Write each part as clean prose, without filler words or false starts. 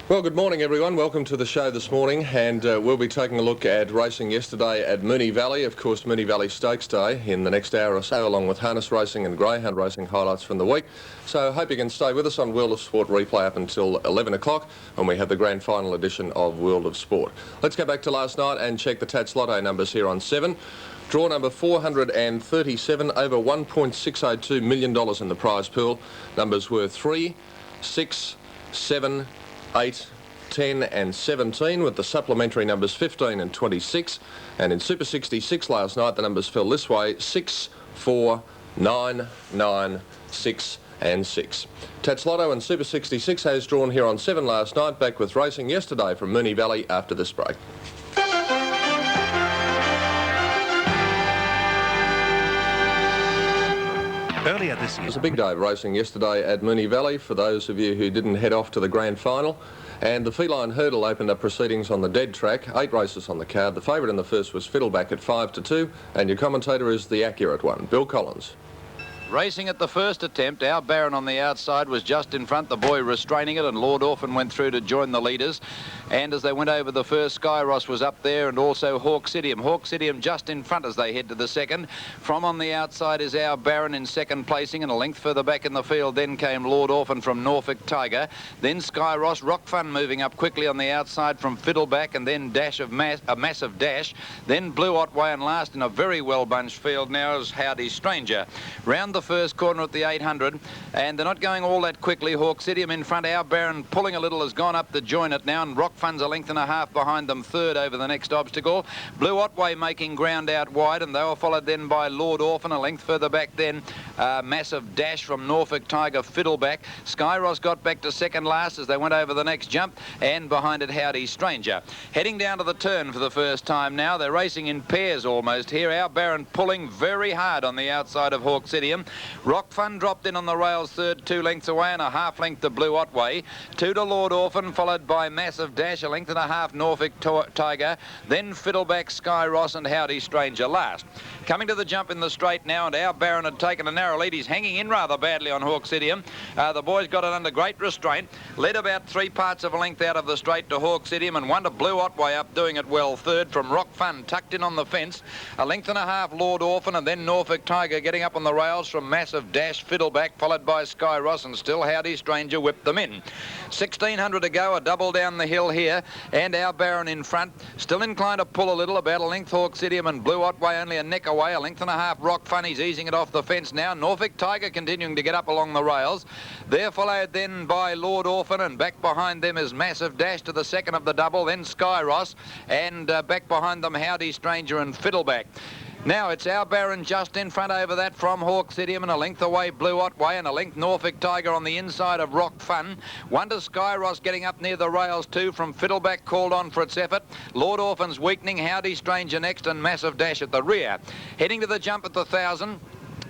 Well, good morning everyone. Welcome to the show this morning, and we'll be taking a look at racing yesterday at Moonee Valley. Of course, Moonee Valley Stakes Day in the next hour or so, along with harness racing and greyhound racing highlights from the week. So hope you can stay with us on World of Sport replay up until 11 o'clock when we have the grand final edition of World of Sport. Let's go back to last night and check the Tats Lotto numbers here on 7. Draw number 437, over $1.602 million in the prize pool. Numbers were 3, 6, 7, 8, 10 and 17, with the supplementary numbers 15 and 26. And in Super 66 last night, the numbers fell this way: 6, 4, 9, 9, 6 and 6. Tats Lotto and Super 66 has drawn here on 7 last night. Back with racing yesterday from Moonee Valley after this break. Earlier this year, It was a big day of racing yesterday at Moonee Valley for those of you who didn't head off to the grand final. And the Feline Hurdle opened up proceedings on the dead track. 8 races on the card. The favourite in the first was Fiddleback at 5-2, and your commentator is the accurate one, Bill Collins. Racing at the first attempt, our Baron on the outside was just in front, the boy restraining it, and Lord Orphan went through to join the leaders. And as they went over the first, Skyros was up there, and also Hawksidium. Hawksidium just in front as they head to the second. From on the outside is our Baron in second placing, and a length further back in the field then came Lord Orphan from Norfolk Tiger. Then Skyros, Rock Fun moving up quickly on the outside from Fiddleback, and then a massive dash. Then Blue Otway, and last in a very well bunched field now is Howdy Stranger. Round the first corner at the 800, and they're not going all that quickly. Hawksidium in front, our Baron pulling a little, has gone up to join it now, and Rock Fun's a length and a half behind them, third over the next obstacle. Blue Otway making ground out wide, and they were followed then by Lord Orphan, a length further back then. Massive dash from Norfolk Tiger, Fiddleback. Skyros got back to second last as they went over the next jump, and behind it Howdy Stranger. Heading down to the turn for the first time now. They're racing in pairs almost here. Our Baron pulling very hard on the outside of Hawksidium. Rock Fun dropped in on the rails third, 2 lengths away, and a half length to Blue Otway. 2 to Lord Orphan, followed by Massive Dash, a length and a half Norfolk Tiger. Then Fiddleback, Skyros and Howdy Stranger last. Coming to the jump in the straight now, and our Baron had taken a narrow lead. He's hanging in rather badly on Hawksidium. The boys got it under great restraint. Led about 3 parts of a length out of the straight to Hawksidium, and 1 to Blue Otway up doing it well. Third from Rock Fun, tucked in on the fence. A length and a half Lord Orphan, and then Norfolk Tiger getting up on the rails from Massive Dash, Fiddleback, followed by Skyros, and still Howdy Stranger whipped them in. 1600 to go, a double down the hill here, and our Baron in front, still inclined to pull a little, about a length Hawksidium, and Blue Otway only a neck away, a length and a half Rock Fun. He's easing it off the fence now. Norfolk Tiger continuing to get up along the rails. They're followed then by Lord Orphan, and back behind them is Massive Dash to the second of the double, then Skyros, and back behind them Howdy Stranger and Fiddleback. Now it's our Baron just in front over that from Hawksidium, and a length away Blue Otway, and a length Norfolk Tiger on the inside of Rock Fun. 1 to Skyros getting up near the rails, 2 from Fiddleback, called on for its effort. Lord Orphan's weakening, Howdy Stranger next, and Massive Dash at the rear. Heading to the jump at the 1000.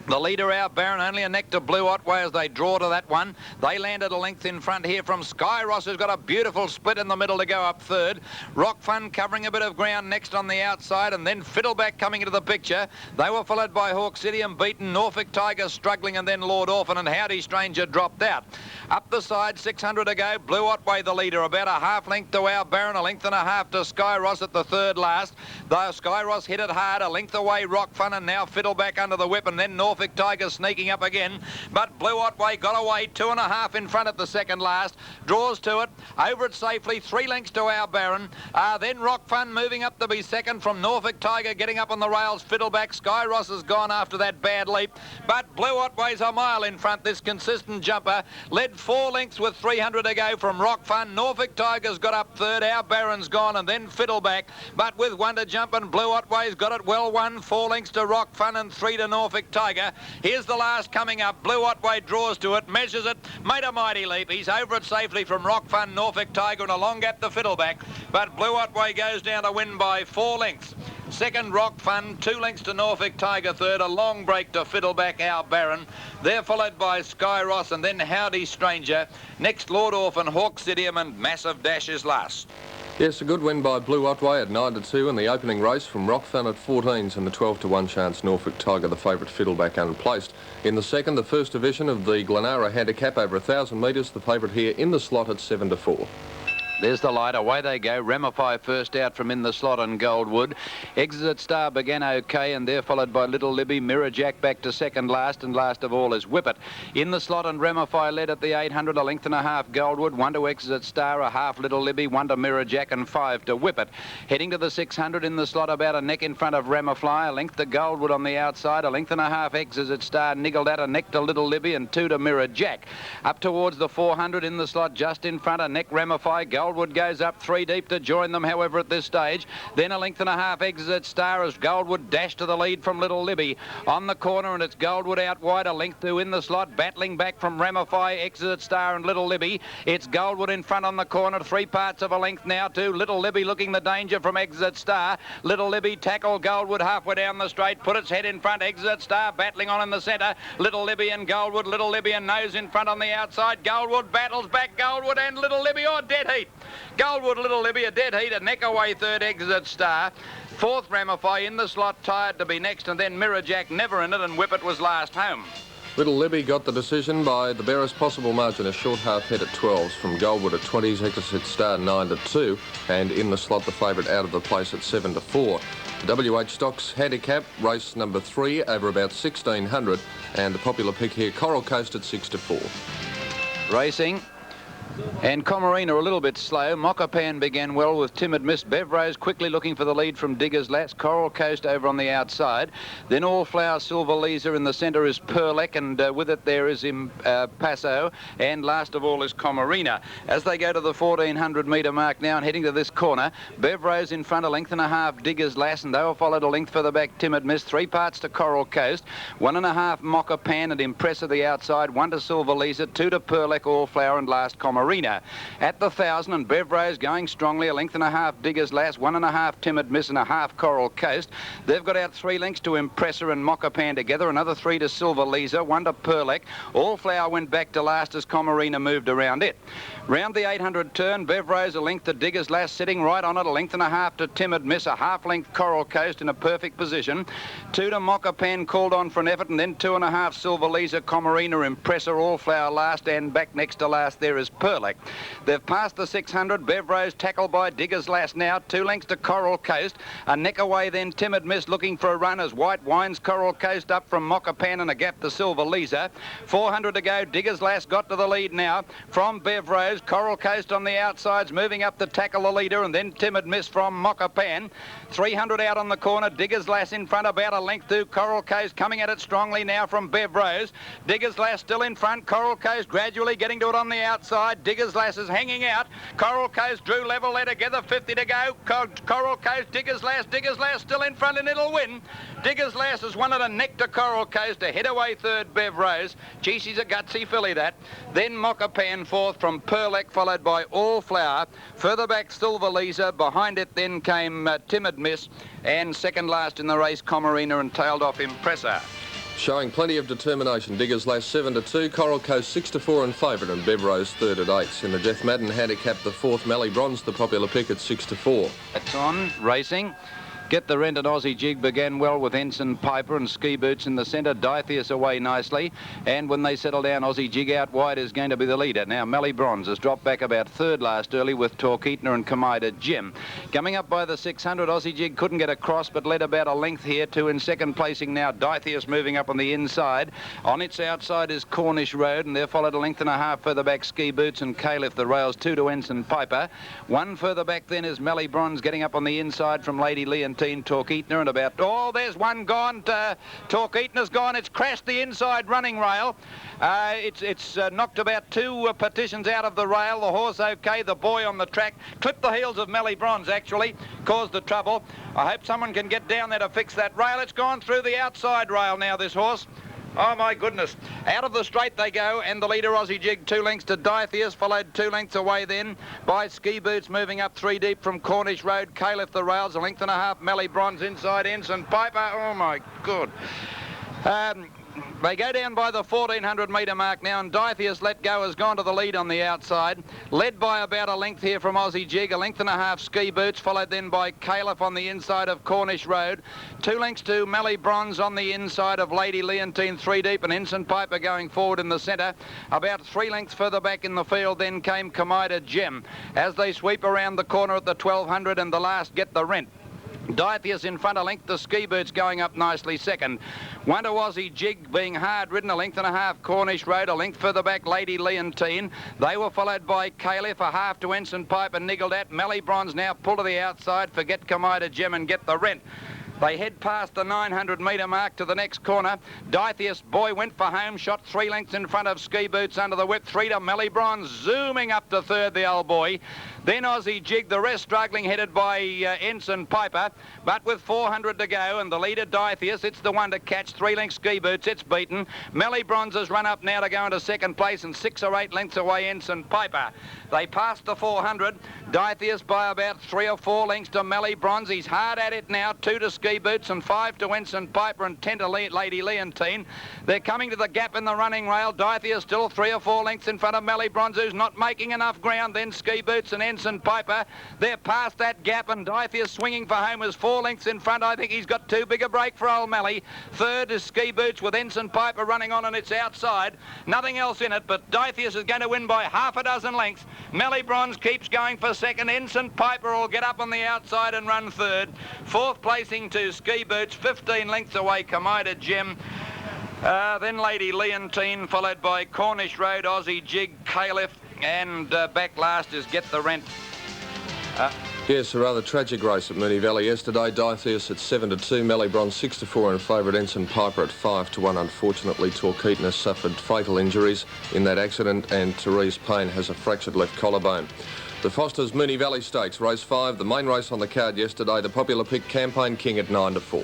The leader, our Baron, only a neck to Blue Otway as they draw to that one. They landed a length in front here from Skyros, who's got a beautiful split in the middle to go up third. Rock Fun covering a bit of ground next on the outside, and then Fiddleback coming into the picture. They were followed by Hawksidium, beaten, Norfolk Tiger struggling, and then Lord Orphan, and Howdy Stranger dropped out. Up the side, 600 to go. Blue Otway the leader, about a half length to our Baron, a length and a half to Skyros at the third last. Though Skyros hit it hard, a length away Rock Fun, and now Fiddleback under the whip, and then Norfolk Tiger sneaking up again, but Blue Otway got away, 2.5 in front at the second last. Draws to it, over it safely, 3 lengths to our Baron. Then Rock Fun moving up to be second from Norfolk Tiger, getting up on the rails. Fiddleback, Skyros has gone after that bad leap, but Blue Otway's a mile in front, this consistent jumper. Led 4 lengths with 300 to go from Rock Fun. Norfolk Tiger's got up third, our Baron's gone, and then Fiddleback, but with 1 to jump, and Blue Otway's got it well won. 4 lengths to Rock Fun and 3 to Norfolk Tiger. Here's the last coming up. Blue Otway draws to it, measures it, made a mighty leap. He's over it safely from Rock Fun, Norfolk Tiger, and a long gap to Fiddleback. But Blue Otway goes down to win by 4 lengths. Second, Rock Fun, 2 lengths to Norfolk Tiger. Third, a long break to Fiddleback, our Baron. They're followed by Skyros, and then Howdy Stranger. Next, Lord Orphan, Hawksidium, and Massive Dash is last. Yes, a good win by Blue Otway at 9-2 in the opening race from Rock Fun at 14s, and the 12-1 chance Norfolk Tiger, the favourite, Fiddleback, unplaced. In the second, the first division of the Glenara Handicap over 1,000 metres, the favourite here in the slot at 7-4. There's the light. Away they go. Ramify first out from in the slot and Goldwood. Exit Star began okay, and they're followed by Little Libby. Mirror Jack back to second last, and last of all is Whippet. In the slot and Ramify led at the 800, a length and a half Goldwood, 1 to Exit Star, a half Little Libby, 1 to Mirror Jack, and 5 to Whippet. Heading to the 600 in the slot, about a neck in front of Ramify, a length to Goldwood on the outside, a length and a half Exit Star, niggled out a neck to Little Libby, and 2 to Mirror Jack. Up towards the 400 in the slot, just in front, a neck Ramify. Goldwood goes up 3 deep to join them, however, at this stage. Then a length and a half Exit Star as Goldwood dashed to the lead from Little Libby. On the corner, and it's Goldwood out wide, a length to in the slot, battling back from Ramify, Exit Star and Little Libby. It's Goldwood in front on the corner, 3 parts of a length now to Little Libby, looking the danger from Exit Star. Little Libby tackled Goldwood halfway down the straight, put its head in front. Exit Star battling on in the centre. Little Libby and Goldwood. Little Libby and nose in front on the outside. Goldwood battles back. Goldwood and Little Libby, or dead heat. Goldwood, Little Libby, a dead heat, a neck away third, Exit Star. Fourth, Ramify in the slot, tired to be next, and then Mirror Jack never in it, and Whippet was last home. Little Libby got the decision by the barest possible margin, a short half head at 12s from Goldwood at 20s, Exit Star 9 to 2, and in the slot the favourite out of the place at 7 to 4. The WH Stocks handicap, race number 3 over about 1600, and the popular pick here, Coral Coast at 6 to 4. Racing. And Comarina a little bit slow. Mocapan began well with Timid Miss. Bevrose quickly looking for the lead from Diggers Lass. Coral Coast over on the outside. Then All Flower Silver Lisa. In the centre is Perlek, and with it there is Paso. And last of all is Comarina. As they go to the 1400 metre mark now and heading to this corner, Bevrose in front, a length and a half Diggers Lass, and they were followed a length further back Timid Miss. 3 parts to Coral Coast. 1 and a half Mocapan and Impressor the outside. 1 to Silver Lisa. 2 to Perlek, All Flower, and last Comarina. At the 1000, and Bevrose going strongly, a length and a half Diggers Lass, 1 and a half Timid Miss, and a half Coral Coast. They've got out 3 lengths to Impressor and Mocapan together, another 3 to Silver Lisa, 1 to Perlek. All Flower went back to last as Comarina moved around it. Round the 800 turn, Bevrose a length to Diggers Lass, sitting right on it, a length and a half to Timid Miss, a half length Coral Coast in a perfect position. 2 to Mocapan called on for an effort, and then 2 and a half Silver Lisa, Comarina, Impressor, All Flower last, and back next to last there is Perlek. They've passed the 600. Bevrose tackled by Diggers Lass now. 2 lengths to Coral Coast. A neck away then Timid Miss looking for a run as White winds Coral Coast up from Mocapan and a gap to Silver Lisa. 400 to go. Diggers Lass got to the lead now from Bevrose. Coral Coast on the outsides moving up to tackle the leader, and then Timid Miss from Mocapan. 300 out on the corner. Diggers Lass in front, about a length to Coral Coast, coming at it strongly now from Bevrose. Diggers Lass still in front. Coral Coast gradually getting to it on the outside. Diggers Lass is hanging out. Coral Coast drew level there together, 50 to go. Coral Coast, Diggers Lass still in front, and it'll win. Diggers Lass has won it a neck to Coral Coast, a head away third Bevrose. Gee, she's a gutsy filly, that. Then Mocapan fourth from Perlek, followed by All Flower. Further back Silver Lisa. Behind it then came Timid Miss, and second last in the race Comarina, and tailed off Impressor. Showing plenty of determination. Diggers Lass 7 to 2, Coral Coast 6 to 4 in favourite, and Bevrose third at 8. In the Jeff Madden handicap, the fourth Mally Bronze, the popular pick at 6 to 4. It's on, racing. Get the Rent and Aussie Jig began well with Ensign Piper and Ski Boots in the centre. Dithyrus away nicely, and when they settle down, Aussie Jig out wide is going to be the leader. Now Mally Bronze has dropped back about third last early with Torqueatna and Kamida Jim. Coming up by the 600, Aussie Jig couldn't get across but led about a length here. 2 in second placing now. Dithyrus moving up on the inside. On its outside is Cornish Road, and they're followed a length and a half further back Ski Boots and Caliph the Rails. 2 to Ensign Piper. 1 further back then is Mally Bronze getting up on the inside from Lady Leontine. Torqueatna, and about, oh, there's one gone. Torqueatna's gone. It's crashed the inside running rail. It's knocked about 2 partitions out of the rail. The horse okay. The boy on the track clipped the heels of Mally Bronze, actually caused the trouble. I hope someone can get down there to fix that rail. It's gone through the outside rail now, this horse. Oh, my goodness. Out of the straight they go, and the leader, Aussie Jig, 2 lengths to Dithyrus, followed 2 lengths away then by Ski Boots, moving up 3 deep from Cornish Road. Caliph the Rails, a length and a half. Mally Bronze inside Ensign Piper. Oh, my God. They go down by the 1400 metre mark now, and Dithier's Let Go has gone to the lead on the outside, led by about a length here from Aussie Jig, a length and a half Ski Boots, followed then by Caliph on the inside of Cornish Road, 2 lengths to Mally Bronze on the inside of Lady Leontine, 3 deep, and Ensign Piper going forward in the centre. About 3 lengths further back in the field then came Kamida Gem as they sweep around the corner at the 1200 and the last Get the Rent. Dithier's in front, a length. The Ski Boots going up nicely second. One to Aussie Jig being hard ridden, a length and a half Cornish Road, a length further back Lady Leontine. They were followed by Caliph, a half to Ensign Piper, niggled at. Mally Bronze now pull to the outside for Get Kamida Gem and Get the Rent. They head past the 900 metre mark to the next corner. Dithier's Boy went for home, shot 3 lengths in front of Ski Boots under the whip. 3 to Mally Bronze, zooming up to third, the old boy. Then Aussie Jig, the rest struggling, headed by Ensign Piper. But with 400 to go and the leader Dithier's, it's the one to catch. 3 lengths Ski Boots, it's beaten. Mally Bronze has run up now to go into second place and 6 or 8 lengths away Ensign Piper. They passed the 400. Dithier's by about 3 or 4 lengths to Mally Bronze. He's hard at it now. 2 to Ski Boots and 5 to Ensign Piper and 10 to Lady Leontine. They're coming to the gap in the running rail. Dithier's still 3 or 4 lengths in front of Mally Bronze, who's not making enough ground. Then Ski Boots and Ensign Piper. They're past that gap, and Dithier's swinging for home is 4 lengths in front. I think he's got too big a break for old Mally. Third is Ski Boots with Ensign Piper running on, and it's outside. Nothing else in it, but Dithier's is going to win by half a dozen lengths. Mally Bronze keeps going for second. Ensign Piper will get up on the outside and run third. Fourth placing to Ski Boots, 15 lengths away Kamida Gem. Then Lady Leontine, followed by Cornish Road, Aussie Jig, Caliph, and back last is Get the Rent. Yes, a rather tragic race at Moonee Valley yesterday. Dithier's at 7 to 2, Mally Bronze 6 to 4 in favourite, Ensign Piper at 5 to 1. Unfortunately, Torqueton has suffered fatal injuries in that accident, and Therese Payne has a fractured left collarbone. The Foster's Moonee Valley Stakes, race 5, the main race on the card yesterday. The popular pick, Campaign King at 9 to 4.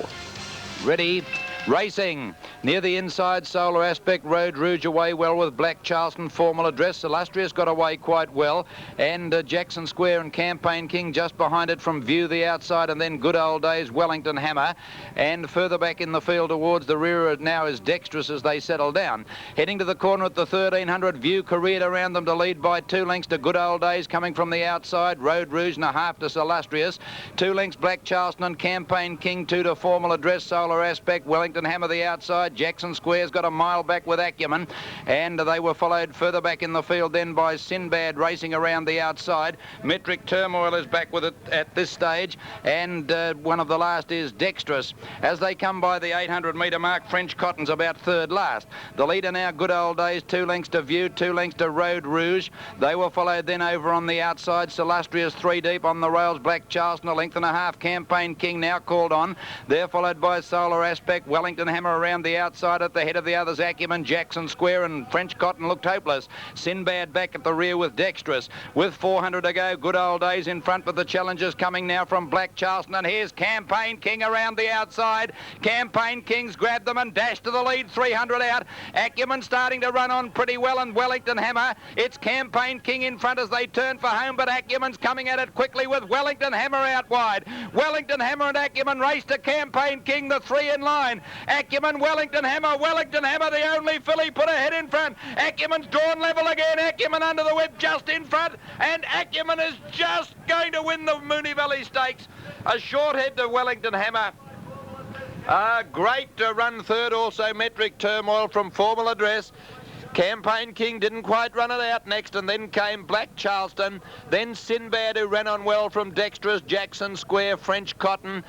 Ready, racing. Near the inside, Solar Aspect, Road Rouge away well with Black Charleston, Formal Address. Illustrious got away quite well. And Jackson Square and Campaign King just behind it from view the outside. And then Good Old Days, Wellington Hammer. And further back in the field towards the rear now is Dexterous as they settle down. Heading to the corner at the 1300, View careered around them to lead by 2 lengths to Good Old Days coming from the outside. Road Rouge and a half to Illustrious. 2 lengths Black Charleston and Campaign King, 2 to Formal Address, Solar Aspect, Wellington Hammer the outside. Jackson Square's got a mile back with Acumen, and they were followed further back in the field then by Sinbad racing around the outside. Metric Turmoil is back with it at this stage, and one of the last is Dexterous. As they come by the 800 metre mark, French Cotton's about third last. The leader now, Good Old Days, 2 lengths to View, 2 lengths to Road Rouge. They were followed then over on the outside, Illustrious 3 deep on the rails, Black Charleston a length and a half, Campaign King now called on. They're followed by Solar Aspect, Wellington Hammer around the outside. At the head of the others, Acumen, Jackson Square, and French Cotton looked hopeless. Sinbad back at the rear with Dexterous. With 400 to go, Good Old Days in front, but the challengers coming now from Black Charleston, and here's Campaign King around the outside. Campaign King's grabbed them and dashed to the lead, 300 out. Acumen starting to run on pretty well, and Wellington Hammer. It's Campaign King in front as they turn for home, but Acumen's coming at it quickly with Wellington Hammer out wide. Wellington Hammer and Acumen race to Campaign King, the 3 in line. Acumen, Wellington Hammer, the only filly put ahead in front. Acumen's drawn level again. Acumen under the whip just in front, and Acumen is just going to win the Moonee Valley Stakes. A short head to Wellington Hammer. Great to run third also, Metric Turmoil from Formal Address. Campaign King didn't quite run it out next, and then came Black Charleston, then Sinbad, who ran on well from Dexterous, Jackson Square, French Cotton.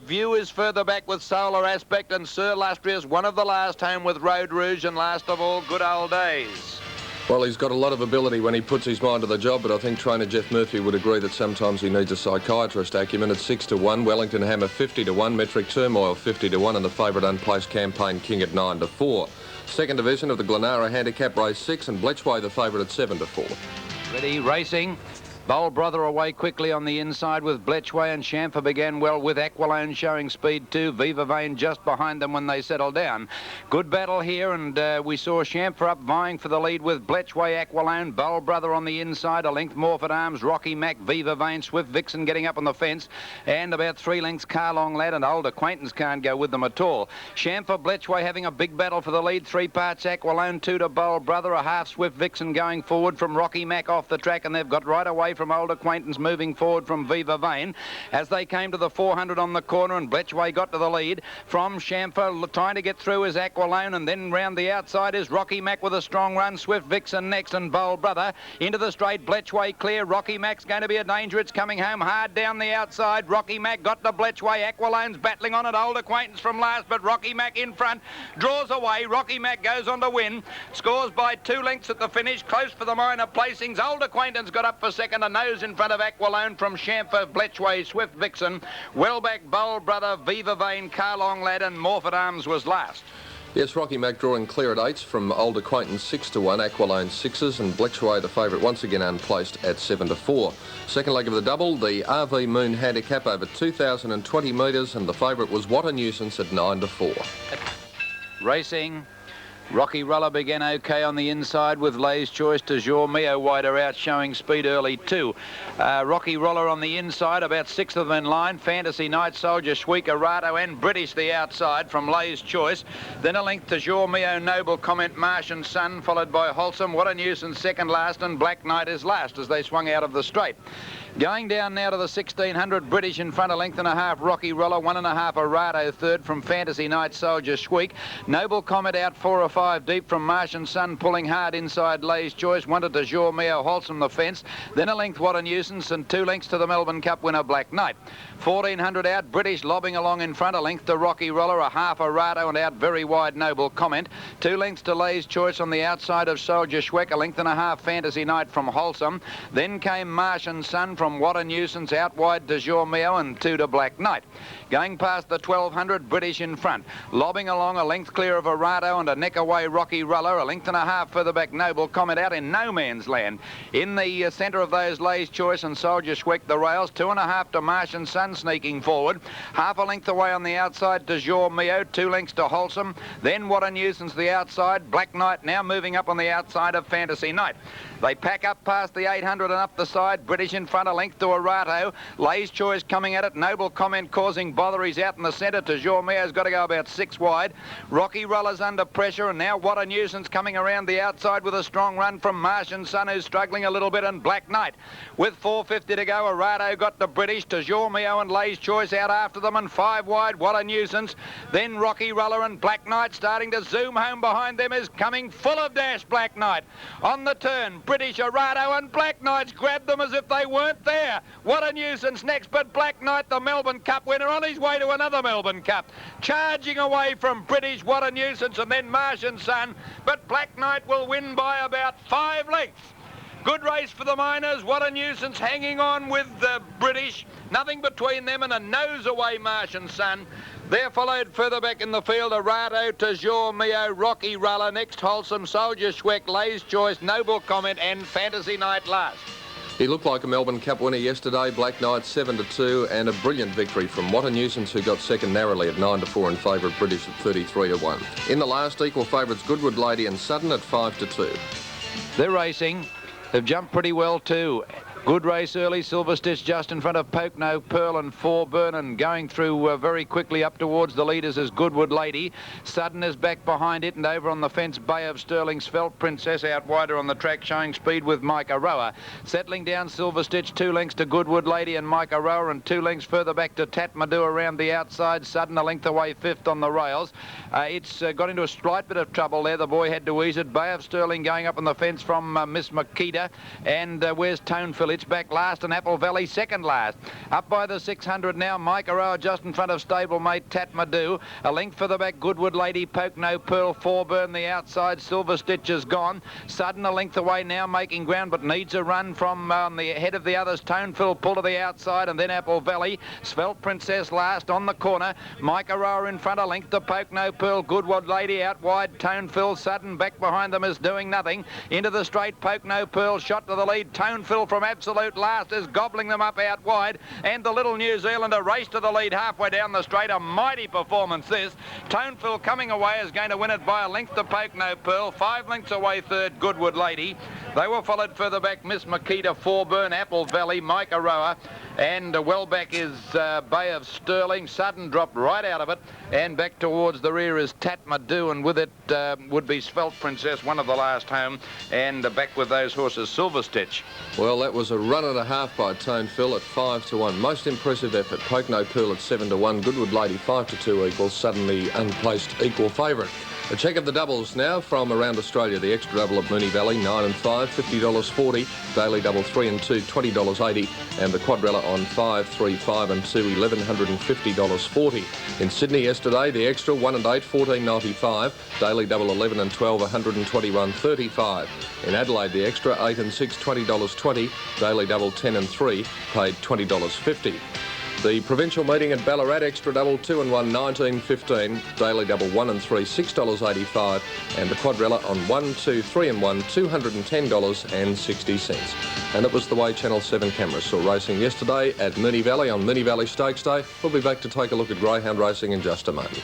View is further back with Solar Aspect, and Sir Illustrious, one of the last, home with Road Rouge, and last of all, Good Old Days. Well, he's got a lot of ability when he puts his mind to the job, but I think trainer Jeff Murphy would agree that sometimes he needs a psychiatrist. Acumen at 6 to 1, Wellington Hammer 50 to 1, Metric Turmoil 50 to 1, and the favourite unplaced Campaign King at 9 to 4. Second division of the Glenara Handicap, race 6, and Bletchway the favourite at 7 to 4. Ready, racing. Bold Brother away quickly on the inside with Bletchway, and Chamfer began well with Aqualone showing speed too. Viva Vane just behind them when they settled down. Good battle here, and we saw Chamfer up vying for the lead with Bletchway, Aqualone, Bold Brother on the inside, a length Morford Arms, Rocky Mac, Viva Vane, Swift Vixen getting up on the fence, and about 3 lengths Carlong Lad and Old Acquaintance can't go with them at all. Chamfer, Bletchway having a big battle for the lead, 3 parts Aqualone, 2 to Bold Brother, a half Swift Vixen going forward from Rocky Mac off the track, and they've got right away from Old Acquaintance moving forward from Viva Vane as they came to the 400 on the corner, and Bletchway got to the lead from Chamfer. Trying to get through is Aqualone, and then round the outside is Rocky Mac with a strong run. Swift Vixen next, and Bold Brother into the straight. Bletchway clear. Rocky Mac's going to be a danger. It's coming home hard down the outside. Rocky Mac got to Bletchway. Aqualone's battling on it. Old Acquaintance from last, but Rocky Mac in front draws away. Rocky Mac goes on to win. Scores by 2 lengths at the finish. Close for the minor placings. Old Acquaintance got up for second. A nose in front of Aqualone from Chamfer, Bletchway, Swift Vixen. Well back Bold Brother, Viva Vane, Carlong Lad, and Morford Arms was last. Yes, Rocky Mac drawing clear at 8s from Old Acquaintance 6 to 1, Aqualone 6s, and Bletchway the favourite once again unplaced at 7 to 4. Second leg of the double, the RV Moon handicap over 2,020 metres, and the favourite was What a Nuisance at 9 to 4. Racing. Rocky Roller began okay on the inside with Lay's Choice to Mio wider out, showing speed early too. Rocky Roller on the inside, about 6 of them in line. Fantasy Night Soldier, Shweek, Arato and British the outside from Lay's Choice. Then a length to Mio, Noble Comment, Martian Sun, followed by Wholesome, What a Nuisance second last, and Black Knight is last as they swung out of the straight. Going down now to the 1600, British in front, a length and a half, Rocky Roller, 1.5, Arato third from Fantasy Night Soldier, Shweek. Noble Comet out 4 or 5 deep from Martian Sun, pulling hard inside Lay's Choice, wanted to Mio, Wholesome the fence. Then a length, What a Nuisance, and 2 lengths to the Melbourne Cup winner, Black Knight. 1400 out, British lobbing along in front, a length to Rocky Roller, a half Arato, and out very wide Noble Comment. 2 lengths to Lay's Choice on the outside of Soldier Shweek, a length and a half Fantasy Night from Wholesome. Then came Martian Sun from What a Nuisance out wide to Mio, and 2 to Black Knight. Going past the 1200, British in front. Lobbing along a length clear of Arato and a neck away Rocky Roller, a length and a half further back Noble Comment out in no man's land. In the centre of those Lay's Choice and Soldier Shweek the rails, 2.5 to Martian Sun sneaking forward. Half a length away on the outside to Mio, 2 lengths to Wholesome. Then What a Nuisance the outside. Black Knight now moving up on the outside of Fantasy Night. They pack up past the 800 and up the side. British in front, a length to Arato. Lay's Choice coming at it. Noble Comment causing bother. He's out in the centre. Mio's got to go about 6 wide. Rocky Roller's under pressure, and now What a Nuisance coming around the outside with a strong run from Martian Sun, who's struggling a little bit, and Black Knight. With 450 to go, Arato got the British. Mio and Lay's Choice out after them, and 5 wide. What a Nuisance. Then Rocky Roller and Black Knight starting to zoom home behind them, is coming full of dash. Black Knight on the turn. British, Arato and Black Knight's grabbed them as if they weren't there. What a Nuisance next, but Black Knight, the Melbourne Cup winner, on his way to another Melbourne Cup. Charging away from British, What a Nuisance, and then Martian Sun, but Black Knight will win by about 5 lengths. Good race for the miners. What a Nuisance hanging on with the British. Nothing between them and a nose away Martian Sun. There followed further back in the field, Arato to Mio, Rocky Roller, next Wholesome, Soldier Shweek, Lay's Choice, Noble Comment and Fantasy Night last. He looked like a Melbourne Cup winner yesterday. Black Knight 7 to 2, and a brilliant victory from What a Nuisance, who got second narrowly at 9 to 4 and favourite British at 33 to 1. In the last, equal favourites Goodwood Lady and Sutton at 5 to 2. They're racing. They've jumped pretty well too. Good race early. Silver Stitch just in front of Poke No Pearl and Forburn, and going through very quickly up towards the leaders is Goodwood Lady. Sudden is back behind it, and over on the fence Bay of Sterling, Svelte Princess out wider on the track, showing speed with Mike Aroa. Settling down Silver Stitch, 2 lengths to Goodwood Lady and Mike Aroa, and 2 lengths further back to Tatmadu around the outside. Sudden a length away 5th on the rails. It's got into a slight bit of trouble there. The boy had to ease it. Bay of Sterling going up on the fence from Miss Makita, and where's Toneful? It's back last, and Apple Valley second last. Up by the 600 now, Mike Aroa just in front of stablemate Tatmadu. A length for the back, Goodwood Lady, Poke No Pearl, Forburn the outside, Silver Stitch is gone. Sudden a length away now, making ground, but needs a run from the head of the others. Toneful pull to the outside, and then Apple Valley. Svelte Princess last on the corner. Mike Aroa in front, a length to Poke No Pearl, Goodwood Lady out wide, Toneful. Sudden back behind them is doing nothing. Into the straight, Poke No Pearl shot to the lead. Toneful from Absolute Last is gobbling them up out wide, and the little New Zealander raced to the lead halfway down the straight. A mighty performance this. Toneful coming away is going to win it by a length to Poke No Pearl. 5 lengths away third, Goodwood Lady. They were followed further back, Miss Makita, Forburn, Apple Valley, Mike Aroa, and well back is Bay of Sterling. Sudden dropped right out of it, and back towards the rear is Tatmadu, and with it would be Svelte Princess, one of the last home, and back with those horses, Silver Stitch. Well, that was a run and a half by Toneful at 5-1. Most impressive effort. Poke No Pearl at 7-1. Goodwood Lady 5-2 equals. Suddenly unplaced equal favourite. A check of the doubles now from around Australia. The extra double at Moonee Valley, 9 and 5, $50.40. Daily double 3 and 2, $20.80. And the quadrella on 5, 3, 5 and 2, $1,150.40. In Sydney yesterday, the extra 1 and 8, $14.95. Daily double 11 and 12, $121.35. In Adelaide, the extra 8 and 6, $20.20. Daily double 10 and 3, paid $20.50. The provincial meeting at Ballarat, extra double 2 and 1, $19.15. Daily double 1 and 3, $6.85. And the quadrella on 1, 2, 3 and 1, $210.60. And it was the way Channel 7 cameras saw racing yesterday at Moonee Valley on Moonee Valley Stakes Day. We'll be back to take a look at greyhound racing in just a moment.